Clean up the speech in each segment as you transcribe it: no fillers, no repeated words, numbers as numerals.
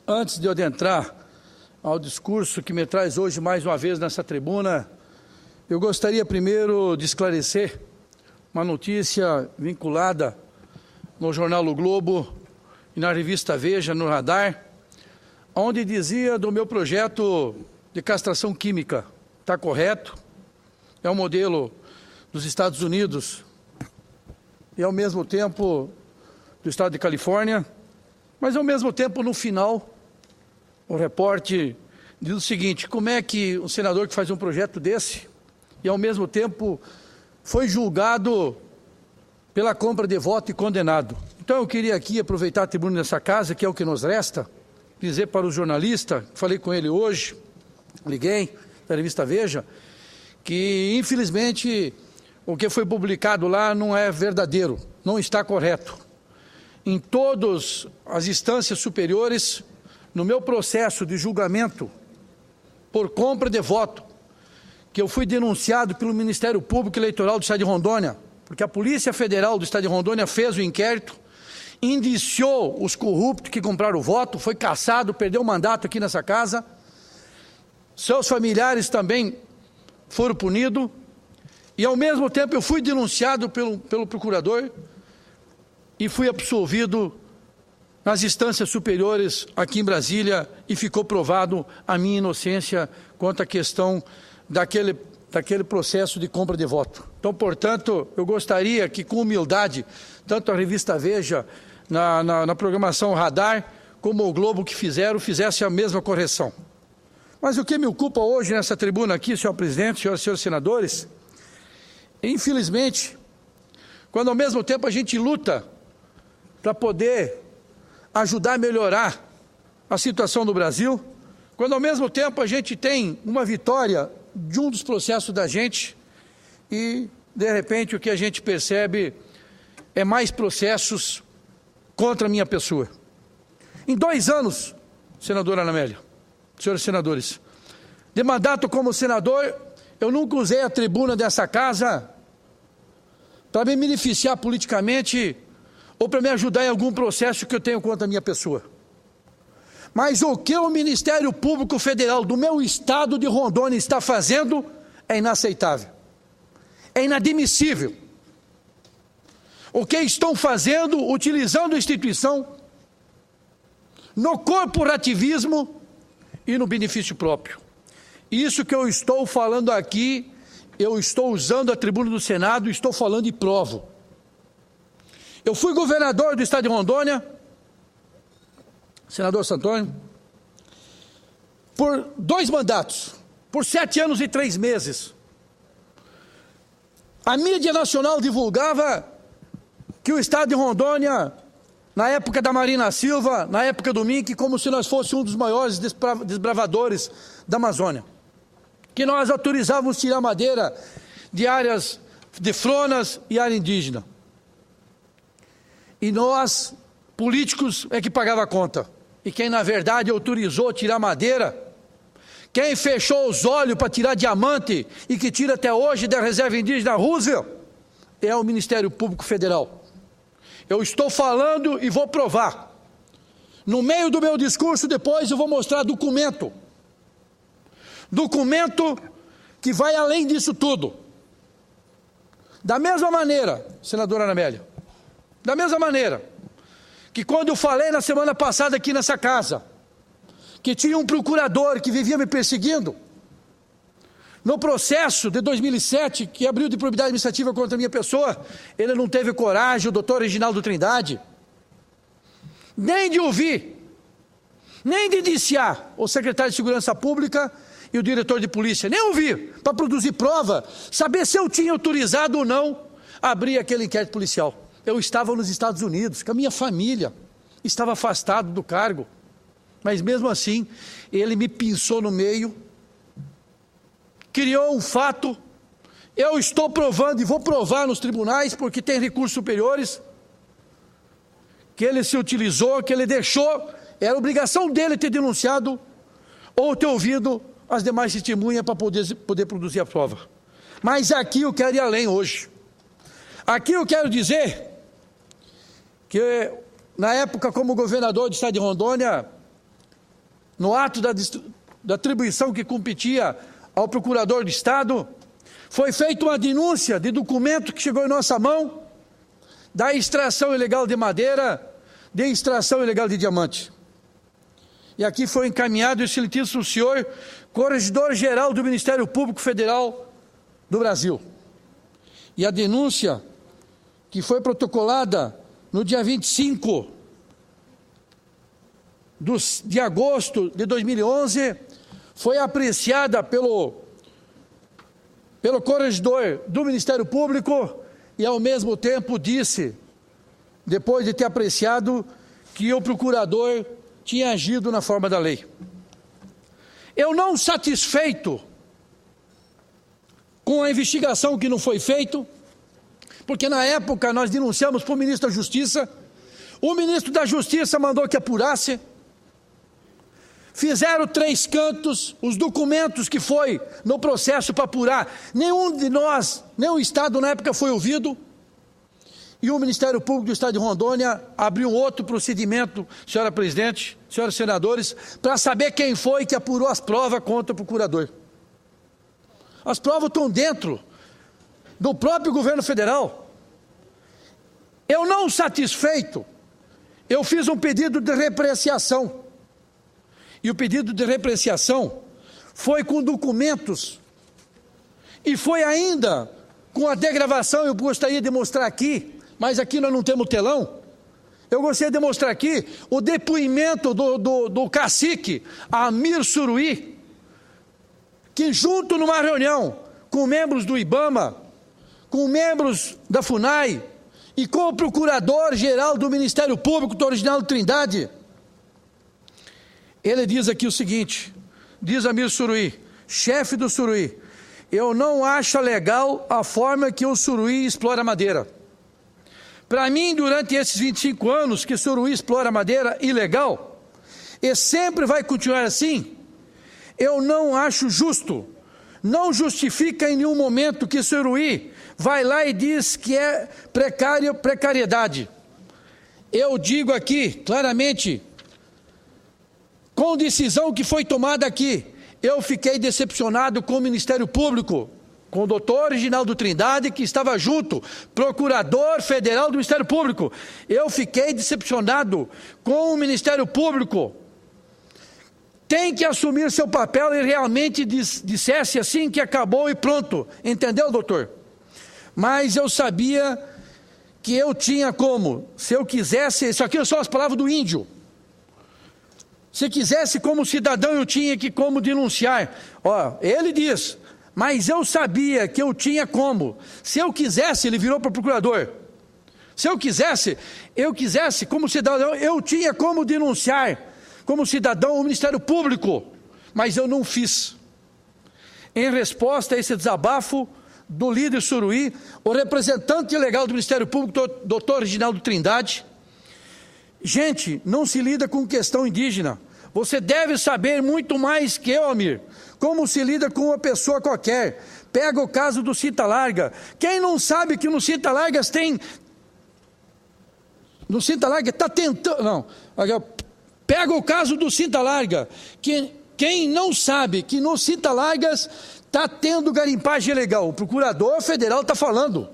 Antes de eu adentrar ao discurso que me traz hoje mais uma vez nessa tribuna, eu gostaria primeiro de esclarecer uma notícia vinculada no jornal O Globo e na revista Veja, no Radar, onde dizia do meu projeto de castração química. Está correto? É um modelo dos Estados Unidos e ao mesmo tempo do estado de Califórnia, mas ao mesmo tempo no final o repórter diz o seguinte: como é que um senador que faz um projeto desse e ao mesmo tempo foi julgado pela compra de voto e condenado? Então eu queria aqui aproveitar a tribuna dessa casa, que é o que nos resta, dizer para o jornalista, falei com ele hoje, liguei, da revista Veja, que infelizmente o que foi publicado lá não é verdadeiro, não está correto. Em todas as instâncias superiores, no meu processo de julgamento por compra de voto, que eu fui denunciado pelo Ministério Público Eleitoral do Estado de Rondônia, porque a Polícia Federal do Estado de Rondônia fez o inquérito, indiciou os corruptos que compraram o voto, foi cassado, perdeu o mandato aqui nessa casa, seus familiares também foram punidos, e ao mesmo tempo eu fui denunciado pelo procurador e fui absolvido nas instâncias superiores aqui em Brasília e ficou provado a minha inocência quanto à questão daquele processo de compra de voto. Então, portanto, eu gostaria que com humildade, tanto a revista Veja, na programação Radar, como o Globo que fizesse a mesma correção. Mas o que me ocupa hoje nessa tribuna aqui, senhor presidente, senhoras e senhores senadores, infelizmente, quando ao mesmo tempo a gente luta para poder ajudar a melhorar a situação do Brasil, quando ao mesmo tempo a gente tem uma vitória de um dos processos da gente e, de repente, o que a gente percebe é mais processos contra a minha pessoa. Em 2 anos, senadora Ana Amélia, senhores senadores, de mandato como senador, eu nunca usei a tribuna dessa casa para me beneficiar politicamente ou para me ajudar em algum processo que eu tenho contra a minha pessoa. Mas o que o Ministério Público Federal do meu estado de Rondônia está fazendo é inaceitável, é inadmissível. O que estão fazendo, utilizando a instituição no corporativismo e no benefício próprio. Isso que eu estou falando aqui, eu estou usando a tribuna do Senado e estou falando e provo. Eu fui governador do estado de Rondônia, senador Santônio, por 2 mandatos, por 7 anos e 3 meses. A mídia nacional divulgava que o estado de Rondônia, na época da Marina Silva, na época do MINC, como se nós fôssemos um dos maiores desbravadores da Amazônia. Que nós autorizávamos tirar madeira de áreas de fronas e área indígena. E nós, políticos, é que pagava a conta. E quem, na verdade, autorizou tirar madeira, quem fechou os olhos para tirar diamante e que tira até hoje da reserva indígena Roosevelt, é o Ministério Público Federal. Eu estou falando e vou provar. No meio do meu discurso, depois eu vou mostrar documento. Documento que vai além disso tudo. Da mesma maneira, senadora Ana Amélia, da mesma maneira que quando eu falei na semana passada aqui nessa casa, que tinha um procurador que vivia me perseguindo, no processo de 2007, que abriu de probidade administrativa contra a minha pessoa, ele não teve coragem, o doutor Reginaldo Trindade, nem de ouvir, nem de indiciar o secretário de Segurança Pública e o diretor de polícia, nem ouvir, para produzir prova, saber se eu tinha autorizado ou não abrir aquele inquérito policial. Eu estava nos Estados Unidos, com a minha família, estava afastado do cargo, mas mesmo assim, ele me pinçou no meio, criou um fato, eu estou provando e vou provar nos tribunais, porque tem recursos superiores, que ele se utilizou, que ele deixou, era obrigação dele ter denunciado, ou ter ouvido as demais testemunhas para poder produzir a prova. Mas aqui eu quero ir além hoje. Aqui eu quero dizer que, na época como governador do estado de Rondônia, no ato da atribuição que competia ao procurador de Estado, foi feita uma denúncia de documento que chegou em nossa mão, da extração ilegal de madeira, de extração ilegal de diamante. E aqui foi encaminhado o excelentíssimo senhor Corregedor-Geral do Ministério Público Federal do Brasil. E a denúncia, que foi protocolada no dia 25 de agosto de 2011, foi apreciada pelo corregedor do Ministério Público e, ao mesmo tempo, disse, depois de ter apreciado, que o procurador tinha agido na forma da lei. Eu, não satisfeito com a investigação que não foi feita, porque na época nós denunciamos para o ministro da Justiça, o ministro da Justiça mandou que apurasse, fizeram 3 cantos, os documentos que foi no processo para apurar, nenhum de nós, nem o Estado na época foi ouvido, e o Ministério Público do Estado de Rondônia abriu outro procedimento, senhora presidente, senhores senadores, para saber quem foi que apurou as provas contra o procurador. As provas estão dentro do próprio governo federal. Eu, não satisfeito, eu fiz um pedido de repreciação. E o pedido de repreciação foi com documentos e foi ainda com a degravação. Eu gostaria de mostrar aqui, mas aqui nós não temos telão. Eu gostaria de mostrar aqui o depoimento do cacique Amir Suruí, que junto numa reunião com membros do IBAMA, com membros da FUNAI e com o procurador-geral do Ministério Público, do Reginaldo Trindade, ele diz aqui o seguinte, diz Amir Suruí, chefe do Suruí: eu não acho legal a forma que o Suruí explora madeira. Para mim, durante esses 25 anos que o Suruí explora madeira ilegal, e sempre vai continuar assim, eu não acho justo, não justifica em nenhum momento que o Suruí vai lá e diz que é precariedade. Eu digo aqui, claramente, com decisão que foi tomada aqui, eu fiquei decepcionado com o Ministério Público, com o doutor Reginaldo Trindade, que estava junto, procurador federal do Ministério Público. Eu fiquei decepcionado com o Ministério Público. Tem que assumir seu papel e realmente dissesse assim que acabou e pronto. Entendeu, doutor? Mas eu sabia que eu tinha como, se eu quisesse, isso aqui são as palavras do índio. Se quisesse como cidadão, eu tinha que como denunciar. Ó, ele diz, mas eu sabia que eu tinha como. Se eu quisesse, ele virou para o procurador. Se eu quisesse como cidadão, eu tinha como denunciar, como cidadão, o Ministério Público. Mas eu não fiz. Em resposta a esse desabafo do líder Suruí, o representante legal do Ministério Público, doutor Reginaldo Trindade: gente, não se lida com questão indígena. Você deve saber muito mais que eu, Amir, como se lida com uma pessoa qualquer. Pega o caso do Cinta Larga. Quem não sabe que no Cinta Largas tem... No Cinta Larga está tentando... Não. Pega o caso do Cinta Larga. Quem não sabe que no Cinta Largas está tendo garimpagem ilegal? O procurador federal está falando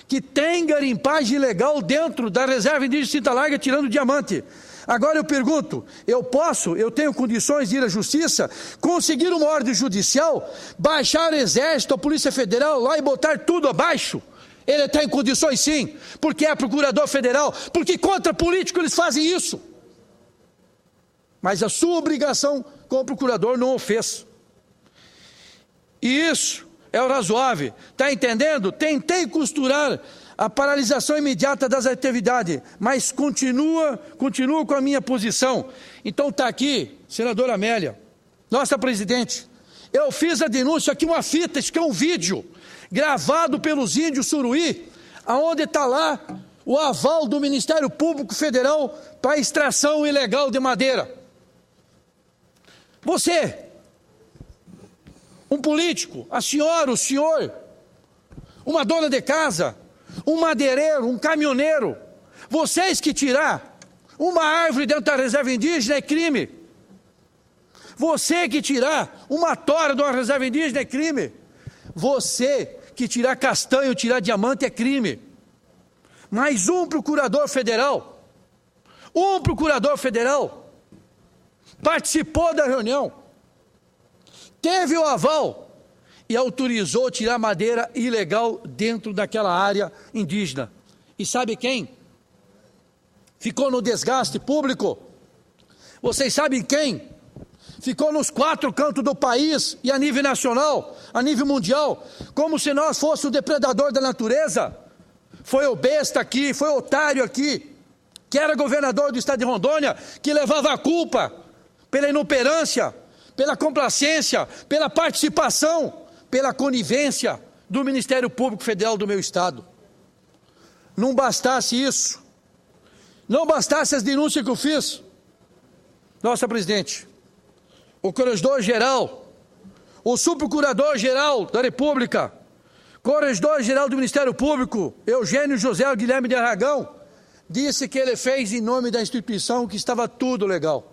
que tem garimpagem ilegal dentro da reserva indígena de Cinta Larga, tirando diamante. Agora eu pergunto, eu tenho condições de ir à justiça, conseguir uma ordem judicial, baixar o exército, a Polícia Federal lá e botar tudo abaixo? Ele está em condições sim, porque é procurador federal, porque contra político eles fazem isso. Mas a sua obrigação como procurador não o fez. E isso é o razoável, está entendendo? Tentei costurar a paralisação imediata das atividades, mas continuo com a minha posição. Então está aqui, senadora Amélia, nossa presidente, eu fiz a denúncia aqui, uma fita, isso que é um vídeo, gravado pelos índios Suruí, aonde está lá o aval do Ministério Público Federal para a extração ilegal de madeira. Você, um político, a senhora, o senhor, uma dona de casa, um madeireiro, um caminhoneiro, vocês que tirar uma árvore dentro da reserva indígena é crime. Você que tirar uma tora de uma reserva indígena é crime. Você que tirar castanho, tirar diamante é crime. Mas um procurador federal participou da reunião, teve o aval e autorizou tirar madeira ilegal dentro daquela área indígena. E sabe quem ficou no desgaste público? Vocês sabem quem? Ficou nos 4 cantos do país e a nível nacional, a nível mundial, como se nós fôssemos o depredador da natureza. Foi o besta aqui, foi o otário aqui, que era governador do estado de Rondônia, que levava a culpa pela inoperância, pela complacência, pela participação, pela conivência do Ministério Público Federal do meu estado. Não bastasse isso, não bastasse as denúncias que eu fiz, nossa presidente, o corregedor-geral, o subprocurador-geral da República, corregedor-geral do Ministério Público, Eugênio José Guilherme de Aragão, disse que ele fez em nome da instituição, que estava tudo legal.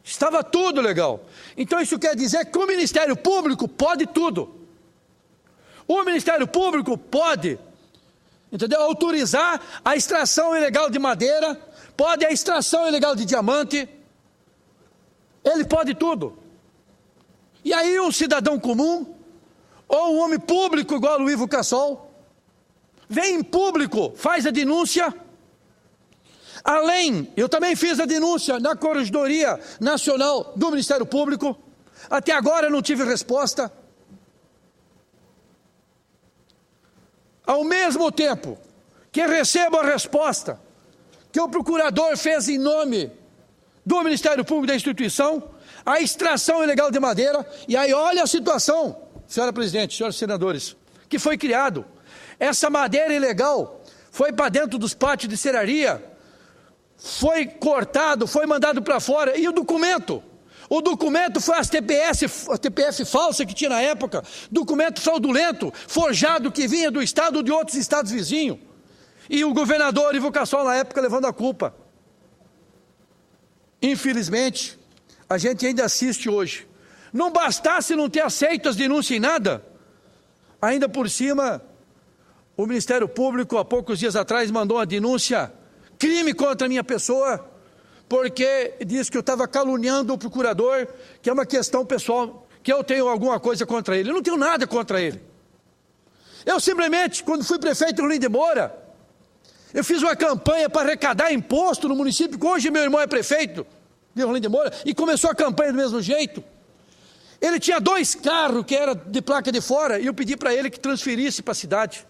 Estava tudo legal. Então isso quer dizer que o Ministério Público pode tudo. O Ministério Público pode, entendeu, autorizar a extração ilegal de madeira, pode a extração ilegal de diamante, ele pode tudo. E aí um cidadão comum, ou um homem público igual o Ivo Cassol, vem em público, faz a denúncia. Além, eu também fiz a denúncia na Corregedoria Nacional do Ministério Público, até agora não tive resposta. Ao mesmo tempo que recebo a resposta que o procurador fez em nome do Ministério Público da instituição, a extração ilegal de madeira, e aí olha a situação, senhora presidente, senhores senadores, que foi criado. Essa madeira ilegal foi para dentro dos pátios de serraria, foi cortado, foi mandado para fora, e o documento foi a TPF falsa que tinha na época, documento fraudulento, forjado, que vinha do estado ou de outros estados vizinhos, e o governador Ivo Cassol na época levando a culpa. Infelizmente, a gente ainda assiste hoje. Não bastasse não ter aceito as denúncias em nada, ainda por cima, o Ministério Público, há poucos dias atrás, mandou uma denúncia, crime contra a minha pessoa, porque disse que eu estava caluniando o procurador, que é uma questão pessoal, que eu tenho alguma coisa contra ele. Eu não tenho nada contra ele. Eu simplesmente, quando fui prefeito de Rolim de Moura, eu fiz uma campanha para arrecadar imposto no município, que hoje meu irmão é prefeito de Rolim de Moura, e começou a campanha do mesmo jeito. Ele tinha 2 carros que eram de placa de fora, e eu pedi para ele que transferisse para a cidade.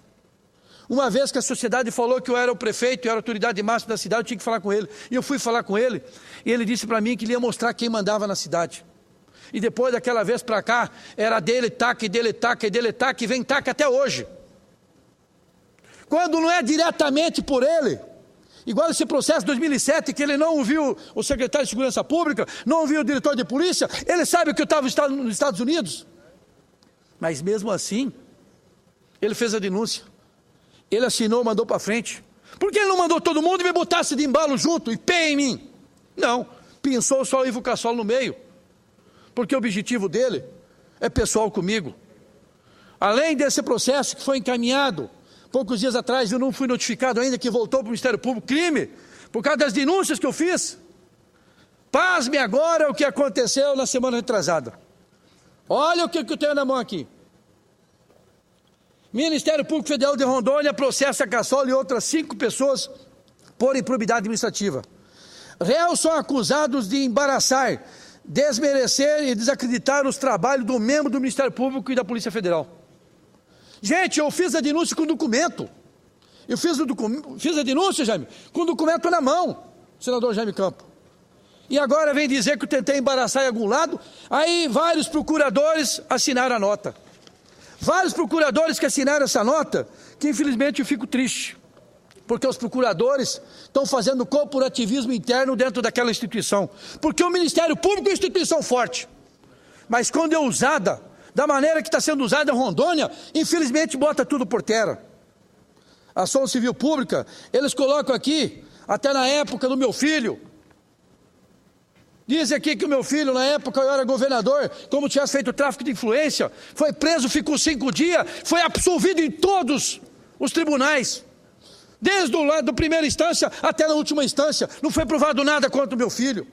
Uma vez que a sociedade falou que eu era o prefeito e era a autoridade máxima da cidade, eu tinha que falar com ele. E eu fui falar com ele, e ele disse para mim que ele ia mostrar quem mandava na cidade. E depois daquela vez para cá, era dele taca, e dele taca, e dele taca, e vem taca até hoje. Quando não é diretamente por ele, igual esse processo de 2007, que ele não ouviu o secretário de Segurança Pública, não ouviu o diretor de polícia, ele sabe que eu estava nos Estados Unidos. Mas mesmo assim, ele fez a denúncia. Ele assinou, mandou para frente. Por que ele não mandou todo mundo e me botasse de embalo junto e pé em mim? Não, pensou só o Ivo Cassol no meio. Porque o objetivo dele é pessoal comigo. Além desse processo que foi encaminhado, poucos dias atrás, eu não fui notificado ainda que voltou para o Ministério Público, crime, por causa das denúncias que eu fiz. Pasme agora o que aconteceu na semana retrasada. Olha o que eu tenho na mão aqui. Ministério Público Federal de Rondônia processa Cassol e outras 5 pessoas por improbidade administrativa. Réus são acusados de embaraçar, desmerecer e desacreditar os trabalhos do membro do Ministério Público e da Polícia Federal. Gente, eu fiz a denúncia com documento. Eu fiz a denúncia, Jaime, com documento na mão, senador Jaime Campo. E agora vem dizer que eu tentei embaraçar em algum lado, aí vários procuradores assinaram a nota. Vários procuradores que assinaram essa nota, que infelizmente eu fico triste, porque os procuradores estão fazendo corporativismo interno dentro daquela instituição, porque o Ministério Público é uma instituição forte, mas quando é usada, da maneira que está sendo usada em Rondônia, infelizmente bota tudo por terra. A ação civil pública, eles colocam aqui, até na época do meu filho, Diz aqui que o meu filho, na época eu era governador, como tinha feito tráfico de influência, foi preso, ficou 5 dias, foi absolvido em todos os tribunais. Desde o lado da primeira instância até na última instância. Não foi provado nada contra o meu filho.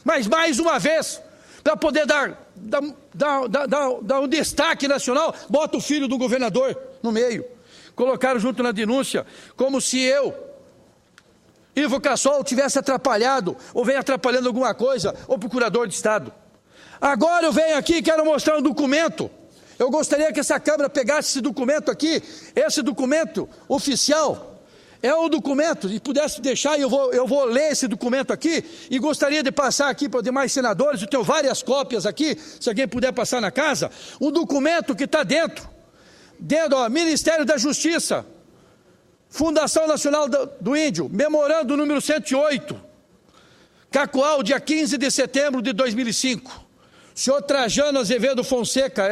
Mas mais uma vez, para poder dar um destaque nacional, bota o filho do governador no meio. Colocaram junto na denúncia, como se eu, Ivo Cassol, tivesse atrapalhado, ou venha atrapalhando alguma coisa, o procurador de Estado. Agora eu venho aqui e quero mostrar um documento. Eu gostaria que essa Câmara pegasse esse documento aqui, esse documento oficial. É o documento, e pudesse deixar, eu vou ler esse documento aqui, e gostaria de passar aqui para os demais senadores, eu tenho várias cópias aqui, se alguém puder passar na casa, um documento que está dentro, ó, Ministério da Justiça, Fundação Nacional do Índio, memorando número 108, Cacoal, dia 15 de setembro de 2005. O senhor Trajano Azevedo Fonseca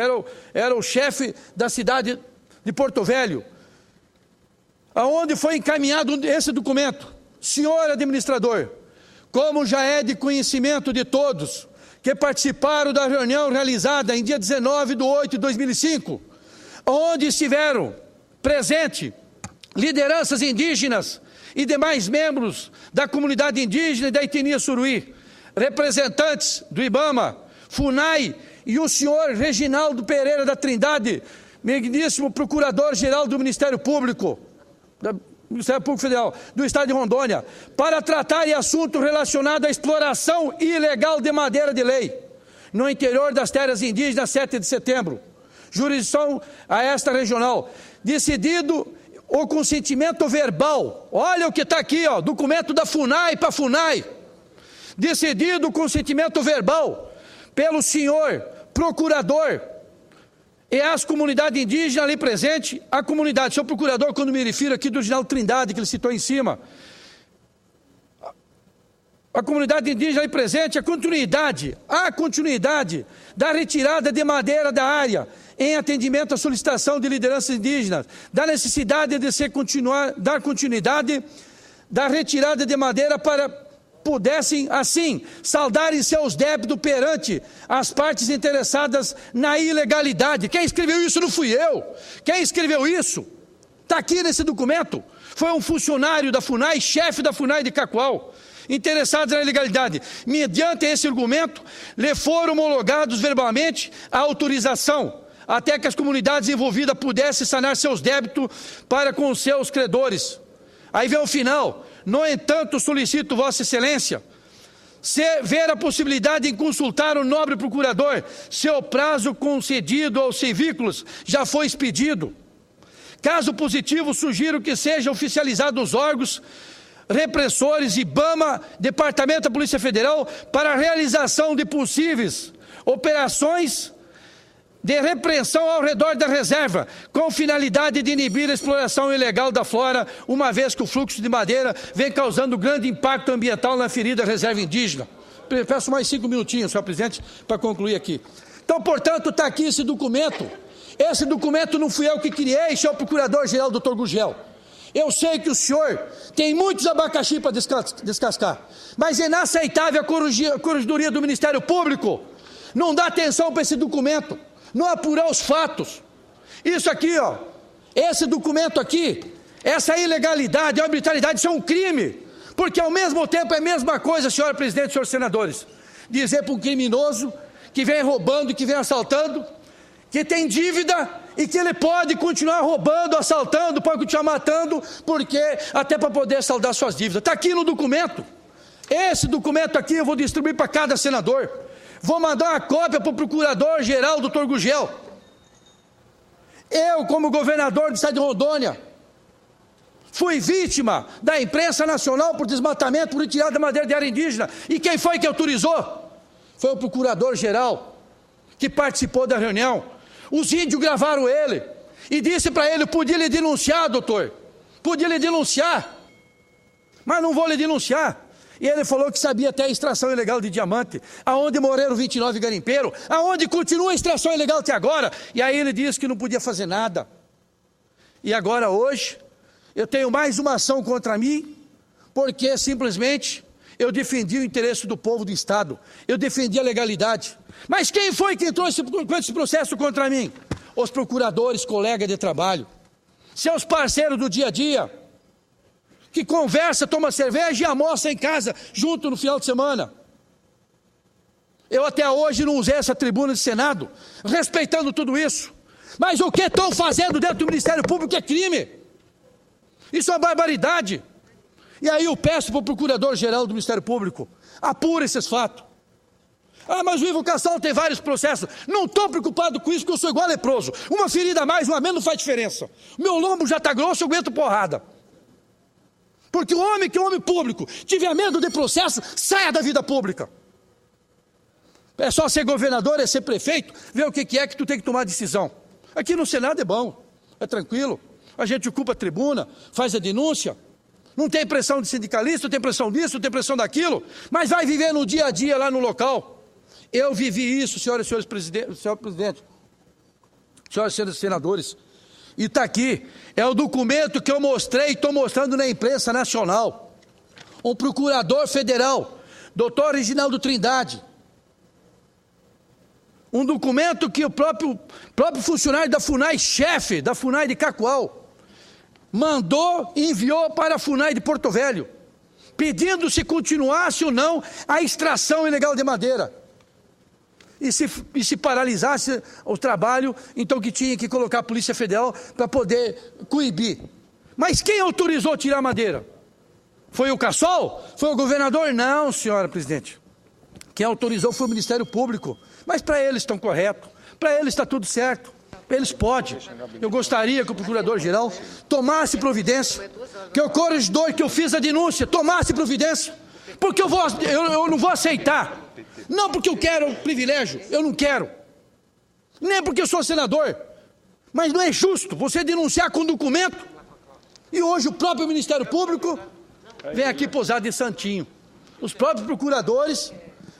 era o chefe da cidade de Porto Velho, aonde foi encaminhado esse documento. Senhor administrador, como já é de conhecimento de todos que participaram da reunião realizada em dia 19/8/2005, onde estiveram presentes lideranças indígenas e demais membros da comunidade indígena e da etnia Suruí, representantes do IBAMA, FUNAI e o senhor Reginaldo Pereira da Trindade, digníssimo procurador-geral do Ministério Público Federal do Estado de Rondônia, para tratar de assunto relacionado à exploração ilegal de madeira de lei no interior das terras indígenas, 7 de setembro, jurisdição a esta regional, decidido o consentimento verbal, olha o que está aqui, ó, documento da FUNAI para a FUNAI, decidido o consentimento verbal pelo senhor procurador e as comunidades indígenas ali presentes, a comunidade, senhor procurador, quando me refiro aqui do Reginaldo Trindade, que ele citou em cima, a comunidade indígena ali presente, a continuidade da retirada de madeira da área, em atendimento à solicitação de lideranças indígenas, da necessidade de dar continuidade da retirada de madeira para pudessem, assim, saldarem seus débitos perante as partes interessadas na ilegalidade. Quem escreveu isso não fui eu. Quem escreveu isso está aqui nesse documento. Foi um funcionário da FUNAI, chefe da FUNAI de Cacoal, interessados na ilegalidade. Mediante esse argumento, lhe foram homologados verbalmente a autorização, até que as comunidades envolvidas pudessem sanar seus débitos para com os seus credores. Aí vem o final. No entanto, solicito Vossa Excelência ver a possibilidade em consultar o nobre procurador, seu prazo concedido aos civícolas já foi expedido. Caso positivo, sugiro que sejam oficializados os órgãos repressores IBAMA, Departamento da Polícia Federal, para a realização de possíveis operações de repreensão ao redor da reserva, com finalidade de inibir a exploração ilegal da flora, uma vez que o fluxo de madeira vem causando grande impacto ambiental na ferida reserva indígena. Peço mais 5 minutinhos, senhor presidente, para concluir aqui. Então, portanto, está aqui esse documento. Esse documento não fui eu que criei, senhor procurador-geral, doutor Gugel. Eu sei que o senhor tem muitos abacaxi para descascar, mas é inaceitável a Corregedoria do Ministério Público não dar atenção para esse documento, não apurar os fatos. Isso aqui, ó, esse documento aqui, essa ilegalidade, a arbitrariedade, isso é um crime, porque ao mesmo tempo é a mesma coisa, senhora presidente, senhores senadores, dizer para um criminoso que vem roubando e que vem assaltando, que tem dívida e que ele pode continuar roubando, assaltando, pode continuar matando, porque até para poder saldar suas dívidas. Está aqui no documento. Esse documento aqui eu vou distribuir para cada senador. Vou mandar uma cópia para o procurador-geral, doutor Gugel. Eu, como governador do estado de Rondônia, fui vítima da imprensa nacional por desmatamento, por retirada da madeira de área indígena. E quem foi que autorizou? Foi o procurador-geral, que participou da reunião. Os índios gravaram ele e disse para ele: podia lhe denunciar, doutor, podia lhe denunciar, mas não vou lhe denunciar. E ele falou que sabia até a extração ilegal de diamante, aonde morreram 29 garimpeiros, aonde continua a extração ilegal até agora. E aí ele disse que não podia fazer nada. E agora hoje, eu tenho mais uma ação contra mim, porque simplesmente Eu defendi o interesse do povo do Estado. Eu defendi a legalidade. Mas quem foi que entrou com esse processo contra mim? Os procuradores, colegas de trabalho. Seus parceiros do dia a dia. Que conversa, toma cerveja e almoça em casa, junto no final de semana. Eu até hoje não usei essa tribuna de Senado, respeitando tudo isso. Mas o que estão fazendo dentro do Ministério Público é crime. Isso é uma barbaridade. E aí eu peço para o Procurador-Geral do Ministério Público, apura esses fatos. Ah, mas o Ivo Cassal tem vários processos. Não estou preocupado com isso, porque eu sou igual a leproso. Uma ferida a mais, uma a menos não faz diferença. Meu lombo já está grosso, eu aguento porrada. Porque o homem que é homem público, tiver medo de processo, saia da vida pública. É só ser governador, é ser prefeito, ver o que é que tu tem que tomar decisão. Aqui no Senado é bom, é tranquilo. A gente ocupa a tribuna, faz a denúncia. Não tem pressão de sindicalista, não tem pressão disso, não tem pressão daquilo, mas vai viver no dia a dia lá no local. Eu vivi isso, senhoras e senhores presidentes, senhor presidente, senhoras e senhores senadores, e está aqui, é o documento que eu mostrei e estou mostrando na imprensa nacional. Um procurador federal, doutor Reginaldo Trindade, um documento que o próprio funcionário da FUNAI, chefe da FUNAI de Cacoal, mandou e enviou para a FUNAI de Porto Velho, pedindo se continuasse ou não a extração ilegal de madeira. E se paralisasse o trabalho, então que tinha que colocar a Polícia Federal para poder coibir. Mas quem autorizou tirar a madeira? Foi o Cassol? Foi o governador? Não, senhora presidente. Quem autorizou foi o Ministério Público. Mas para eles estão corretos, para eles está tudo certo. Eles podem. Eu gostaria que o Procurador-Geral tomasse providência, que o corregedor que eu fiz a denúncia tomasse providência, porque eu não vou aceitar. Não porque eu quero privilégio, eu não quero. Nem porque eu sou senador. Mas não é justo você denunciar com documento e hoje o próprio Ministério Público vem aqui posar de santinho. Os próprios procuradores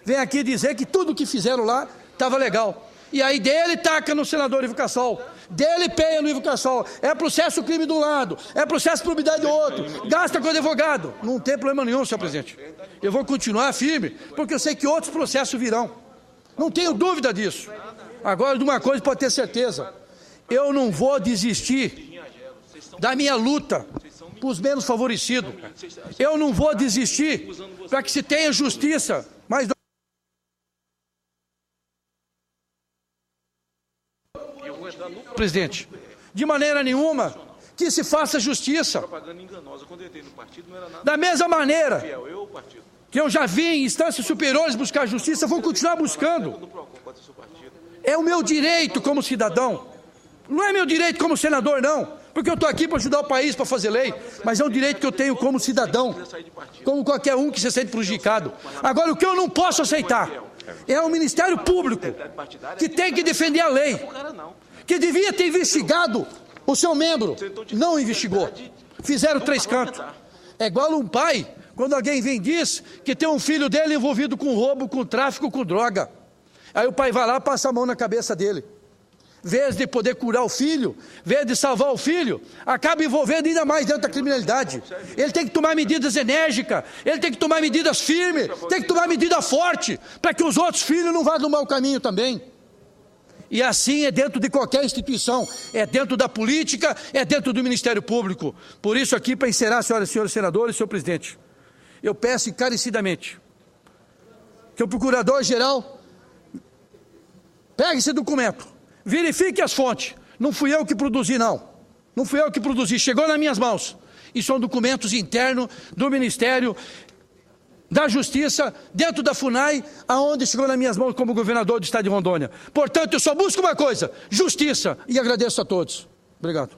vêm aqui dizer que tudo que fizeram lá estava legal. E aí dele taca no senador Ivo Cassal, dele peia no Ivo Cassal, é processo crime de um lado, é processo probidade do outro, gasta com advogado. Não tem problema nenhum, senhor presidente. Eu vou continuar firme, porque eu sei que outros processos virão. Não tenho dúvida disso. Agora, de uma coisa pode ter certeza, eu não vou desistir da minha luta para os menos favorecidos. Eu não vou desistir para que se tenha justiça, mas presidente, de maneira nenhuma que se faça justiça. Da mesma maneira que eu já vi em instâncias superiores buscar justiça, vou continuar buscando. É o meu direito como cidadão. Não é meu direito como senador, não, porque eu estou aqui para ajudar o país, para fazer lei, mas é um direito que eu tenho como cidadão, como qualquer um que se sente prejudicado. Agora, o que eu não posso aceitar é o Ministério Público, que tem que defender a lei, que devia ter investigado o seu membro, não investigou. Fizeram 3 cantos. É igual um pai, quando alguém vem e diz que tem um filho dele envolvido com roubo, com tráfico, com droga. Aí o pai vai lá e passa a mão na cabeça dele. Em vez de poder curar o filho, em vez de salvar o filho, acaba envolvendo ainda mais dentro da criminalidade. Ele tem que tomar medidas enérgicas, ele tem que tomar medidas firmes, tem que tomar medida forte, para que os outros filhos não vá no mau caminho também. E assim é dentro de qualquer instituição, é dentro da política, é dentro do Ministério Público. Por isso aqui, para encerrar, senhoras e senhores senadores, senhor presidente, eu peço encarecidamente que o Procurador-Geral pegue esse documento, verifique as fontes. Não fui eu que produzi, não. Não fui eu que produzi, chegou nas minhas mãos. E são documentos internos do Ministério da Justiça, dentro da FUNAI, aonde chegou nas minhas mãos como governador do estado de Rondônia. Portanto, eu só busco uma coisa, justiça, e agradeço a todos. Obrigado.